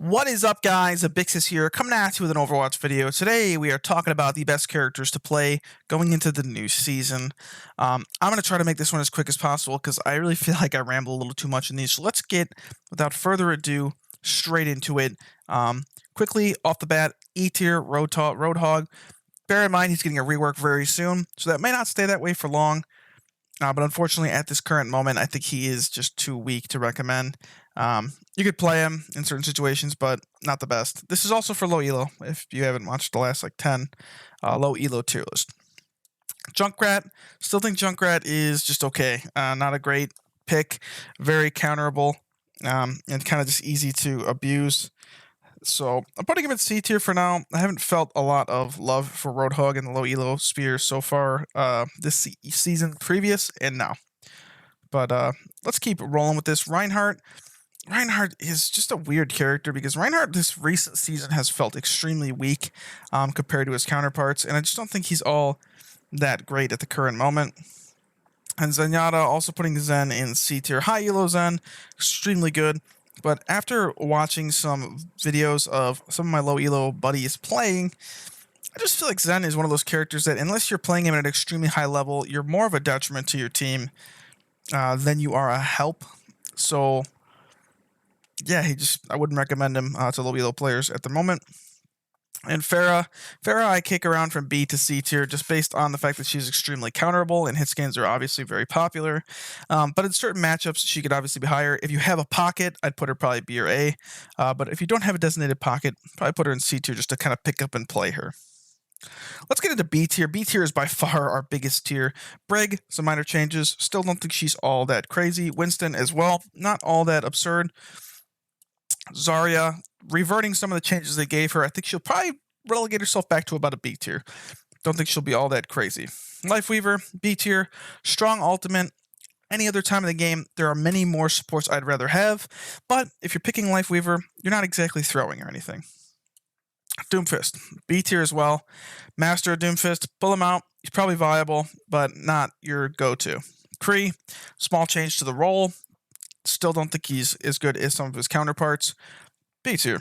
What is up, guys? Abixis here, coming at you with an Overwatch video. Today, we are talking about the best characters to play going into the new season. I'm going to try to make this one as quick as possible because I really feel like I ramble a little too much in these. So let's get, without further ado, straight into it. Quickly, off the bat, E tier, Roadhog. Bear in mind, he's getting a rework very soon, so that may not stay that way for long. But unfortunately, at this current moment, I think he is just too weak to recommend. You could play him in certain situations, but not the best. This is also for low elo, if you haven't watched the last 10 low elo tier list. Junkrat, still think Junkrat is just okay. Not a great pick, very counterable, and kind of just easy to abuse. So I'm putting him in C tier for now. I haven't felt a lot of love for Roadhog and the low elo spear so far this season, previous and now. But let's keep rolling with this. Reinhardt is just a weird character because Reinhardt this recent season has felt extremely weak compared to his counterparts, and I just don't think he's all that great at the current moment. And Zenyatta, also putting Zen in C tier. High elo Zen, extremely good. But after watching some videos of some of my low elo buddies playing, I just feel like Zen is one of those characters that unless you're playing him at an extremely high level, you're more of a detriment to your team than you are a help. So yeah, I wouldn't recommend him to low elo players at the moment. And Pharah I kick around from B to C tier just based on the fact that she's extremely counterable and hit scans are obviously very popular. But in certain matchups, she could obviously be higher. If you have a pocket, I'd put her probably B or A. But if you don't have a designated pocket, probably put her in C tier just to kind of pick up and play her. Let's get into B tier. B tier is by far our biggest tier. Brig, some minor changes. Still don't think she's all that crazy. Winston as well, not all that absurd. Zarya, reverting some of the changes they gave her. I think she'll probably relegate herself back to about a B tier. Don't think she'll be all that crazy. Lifeweaver, B tier. Strong ultimate. Any other time in the game, there are many more supports I'd rather have. But if you're picking Lifeweaver, you're not exactly throwing or anything. Doomfist, B tier as well. Master of Doomfist, pull him out. He's probably viable, but not your go-to. Kree, small change to the role. Still don't think he's as good as some of his counterparts. B tier.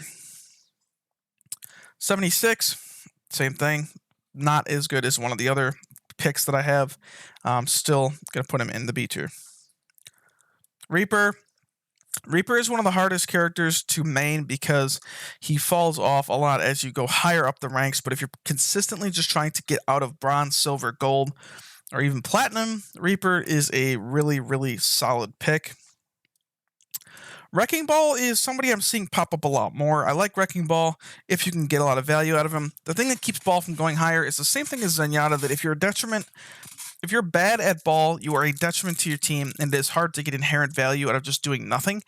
76, same thing. Not as good as one of the other picks that I have. Still going to put him in the B tier. Reaper. Reaper is one of the hardest characters to main because he falls off a lot as you go higher up the ranks. But if you're consistently just trying to get out of bronze, silver, gold, or even platinum, Reaper is a really, really solid pick. Wrecking Ball is somebody I'm seeing pop up a lot more. I like Wrecking Ball if you can get a lot of value out of him. The thing that keeps Ball from going higher is the same thing as Zenyatta, that if you're bad at Ball, you are a detriment to your team, and it is hard to get inherent value out of just doing nothing.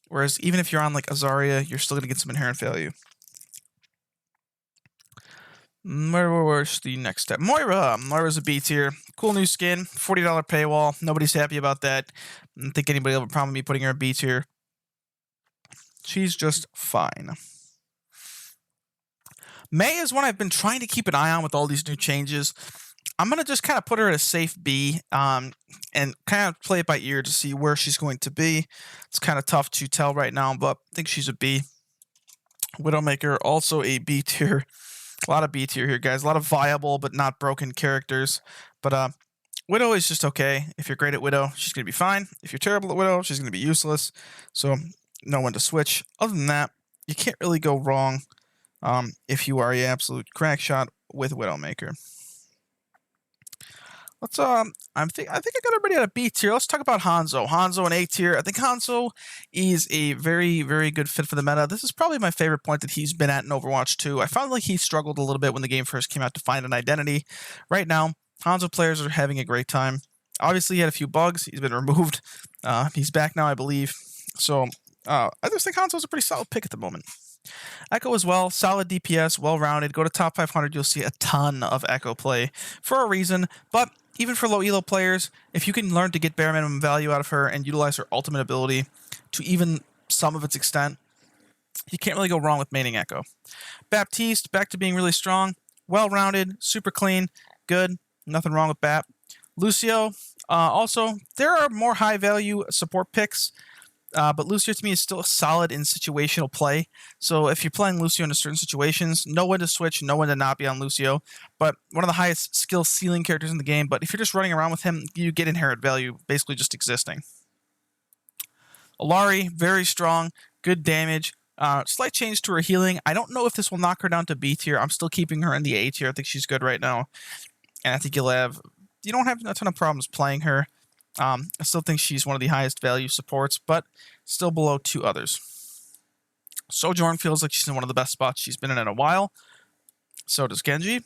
Whereas even if you're on like Zarya, you're still going to get some inherent value. Where's the next step? Moira. Moira's a B tier. Cool new skin. $40 paywall. Nobody's happy about that. I don't think anybody will have a problem with me putting her in B tier. She's just fine. Mei is one I've been trying to keep an eye on with all these new changes. I'm going to just kind of put her at a safe B and kind of play it by ear to see where she's going to be. It's kind of tough to tell right now, but I think she's a B. Widowmaker, also a B tier. A lot of B tier here, guys. A lot of viable but not broken characters. But Widow is just okay. If you're great at Widow, she's going to be fine. If you're terrible at Widow, she's going to be useless. So know when to switch. Other than that, you can't really go wrong if you are an absolute crack shot with Widowmaker. Let's I think I got everybody at a B tier. Let's talk about Hanzo. Hanzo in A tier. I think Hanzo is a very, very good fit for the meta. This is probably my favorite point that he's been at in Overwatch 2. I found like he struggled a little bit when the game first came out to find an identity. Right now, Hanzo players are having a great time. Obviously, he had a few bugs. He's been removed. He's back now, I believe. So I just think Hanzo's a pretty solid pick at the moment. Echo as well, solid DPS, well-rounded. Go to top 500, you'll see a ton of Echo play for a reason. But even for low elo players, if you can learn to get bare minimum value out of her and utilize her ultimate ability to even some of its extent, you can't really go wrong with maining Echo. Baptiste, back to being really strong, well-rounded, super clean, good, nothing wrong with Bap. Lucio, also, there are more high-value support picks But Lucio to me is still solid in situational play. So if you're playing Lucio in certain situations, know when to switch, know when to not be on Lucio. But one of the highest skill ceiling characters in the game. But if you're just running around with him, you get inherent value basically just existing. Alari, very strong, good damage. Slight change to her healing. I don't know if this will knock her down to B tier. I'm still keeping her in the A tier. I think she's good right now. And I think you don't have a ton of problems playing her. I still think she's one of the highest value supports, but still below two others. Sojourn feels like she's in one of the best spots she's been in a while. So does Genji.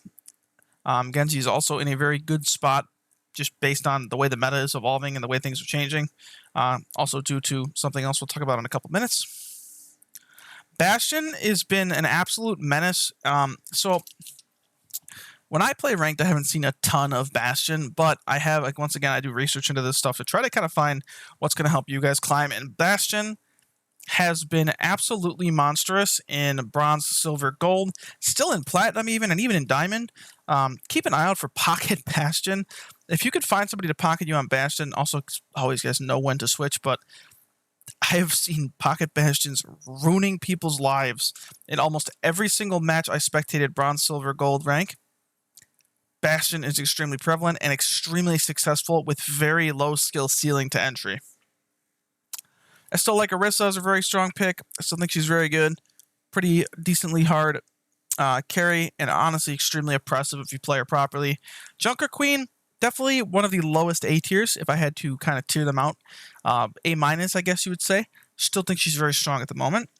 Genji is also in a very good spot, just based on the way the meta is evolving and the way things are changing. Also due to something else we'll talk about in a couple minutes. Bastion has been an absolute menace. So when I play ranked, I haven't seen a ton of Bastion, but I have, like, once again, I do research into this stuff to try to kind of find what's going to help you guys climb. And Bastion has been absolutely monstrous in bronze, silver, gold, still in platinum even, and even in diamond. Keep an eye out for Pocket Bastion. If you could find somebody to pocket you on Bastion, also always guys know when to switch, but I have seen Pocket Bastions ruining people's lives in almost every single match I spectated bronze, silver, gold rank. Bastion is extremely prevalent and extremely successful with very low skill ceiling to entry. I still like Orisa as a very strong pick. I still think she's very good. Pretty decently hard carry, and honestly extremely oppressive if you play her properly. Junker Queen, definitely one of the lowest A tiers if I had to kind of tier them out. A-, I guess you would say. Still think she's very strong at the moment.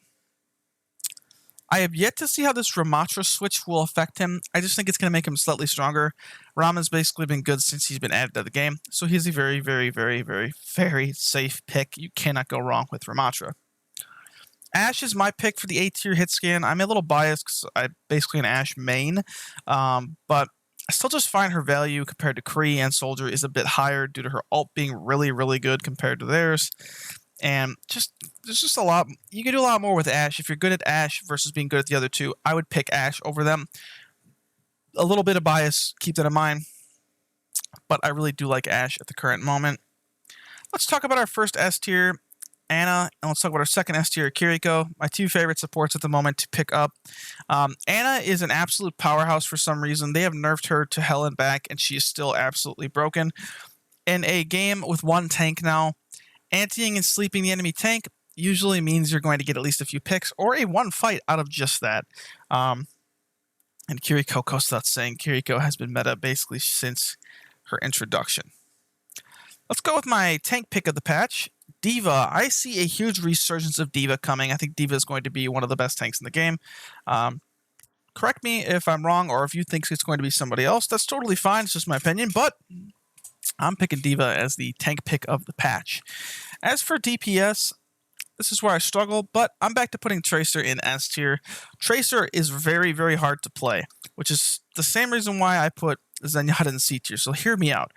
I have yet to see how this Ramatra switch will affect him. I just think it's going to make him slightly stronger. Rama's basically been good since he's been added to the game, so he's a very, very, very, very, very safe pick. You cannot go wrong with Ramatra. Ashe is my pick for the A tier hit scan. I'm a little biased because I'm basically an Ashe main, but I still just find her value compared to Kree and Soldier is a bit higher due to her ult being really, really good compared to theirs. And there's just a lot. You can do a lot more with Ashe. If you're good at Ashe versus being good at the other two, I would pick Ashe over them. A little bit of bias, keep that in mind. But I really do like Ashe at the current moment. Let's talk about our first S tier, Ana, and let's talk about our second S tier, Kiriko. My two favorite supports at the moment to pick up. Ana is an absolute powerhouse for some reason. They have nerfed her to hell and back, and she is still absolutely broken. In a game with one tank now, anteing and sleeping the enemy tank usually means you're going to get at least a few picks or a one fight out of just that. And Kiriko goes without saying. Kiriko has been meta basically since her introduction. Let's go with my tank pick of the patch, D.Va. I see a huge resurgence of D.Va coming. I think D.Va is going to be one of the best tanks in the game. Correct me if I'm wrong, or if you think it's going to be somebody else. That's totally fine. It's just my opinion, but I'm picking D.Va as the tank pick of the patch. As for DPS, this is where I struggle, but I'm back to putting Tracer in S tier. Tracer is very, very hard to play, which is the same reason why I put Zenyatta in C tier. So hear me out.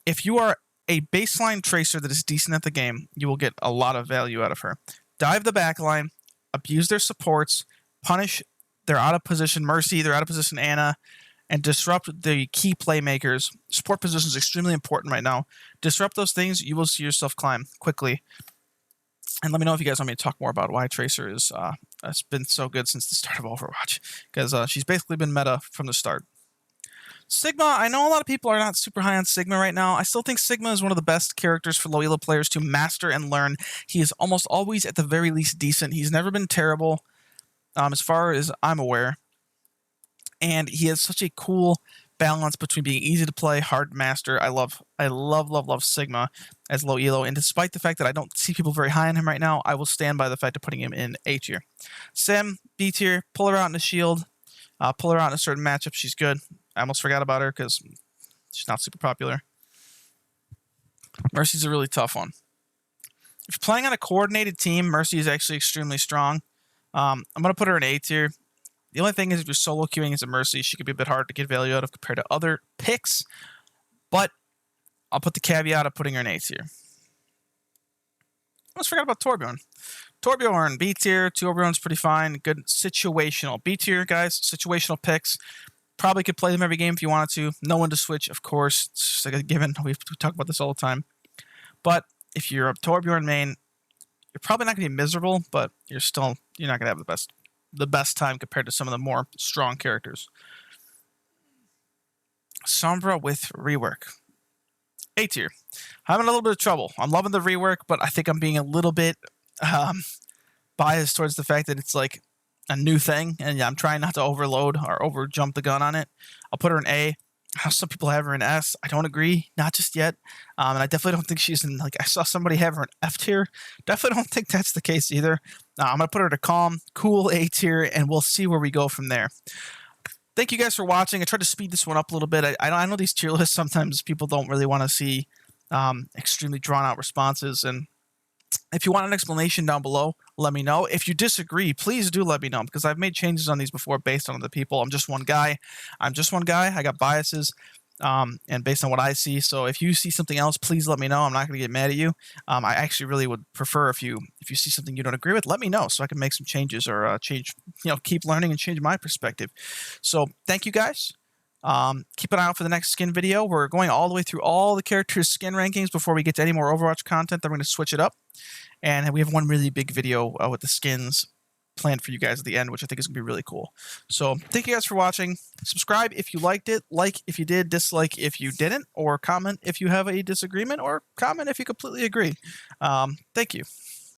If you are a baseline Tracer that is decent at the game, you will get a lot of value out of her. Dive the backline, abuse their supports, punish their out-of-position Mercy, their out-of-position Ana, and disrupt the key playmakers. Support position is extremely important right now. Disrupt those things, you will see yourself climb quickly. And let me know if you guys want me to talk more about why Tracer has been so good since the start of Overwatch, because she's basically been meta from the start. Sigma, I know a lot of people are not super high on Sigma right now. I still think Sigma is one of the best characters for low elo players to master and learn. He is almost always at the very least decent. He's never been terrible, as far as I'm aware. And he has such a cool balance between being easy to play, hard to master. I love Sigma as low elo, and despite the fact that I don't see people very high on him right now, I will stand by the fact of putting him in A tier. Sim, B tier, pull her out in a shield, pull her out in a certain matchup, she's good. I almost forgot about her because she's not super popular. Mercy's a really tough one. If you're playing on a coordinated team, Mercy is actually extremely strong. I'm going to put her in A tier. The only thing is, if you're solo queuing as a Mercy, she could be a bit hard to get value out of compared to other picks. But I'll put the caveat of putting her in A tier. I almost forgot about Torbjorn. Torbjorn, B tier. Torbjorn's pretty fine. Good situational. B tier, guys. Situational picks. Probably could play them every game if you wanted to. No one to switch, of course. It's just like a given. We talk about this all the time. But if you're a Torbjorn main, You're probably not going to be miserable, but you're not going to have the best time compared to some of the more strong characters. Sombra with rework. A tier. Having a little bit of trouble. I'm loving the rework, but I think I'm being a little bit biased towards the fact that it's like a new thing, and I'm trying not to overload or over jump the gun on it. I'll put her in A. Some people have her in S. I don't agree, not just yet. And I definitely don't think she's in, like, I saw somebody have her in F tier. Definitely don't think that's the case either. I'm going to put her to calm, cool A tier, and we'll see where we go from there. Thank you guys for watching. I tried to speed this one up a little bit. I know these tier lists, sometimes people don't really want to see extremely drawn out responses, and if you want an explanation down below, let me know. If you disagree, please do let me know, because I've made changes on these before based on other people. I'm just one guy. I got biases, and based on what I see. So if you see something else, please let me know. I'm not going to get mad at you. I actually really would prefer if you see something you don't agree with, let me know so I can make some changes or keep learning and change my perspective. So thank you guys. Keep an eye out for the next skin video. We're going all the way through all the characters' skin rankings before we get to any more Overwatch content. Then we're going to switch it up. And we have one really big video with the skins planned for you guys at the end, which I think is going to be really cool. So thank you guys for watching. Subscribe if you liked it, like if you did, dislike if you didn't, or comment if you have a disagreement, or comment if you completely agree. Thank you.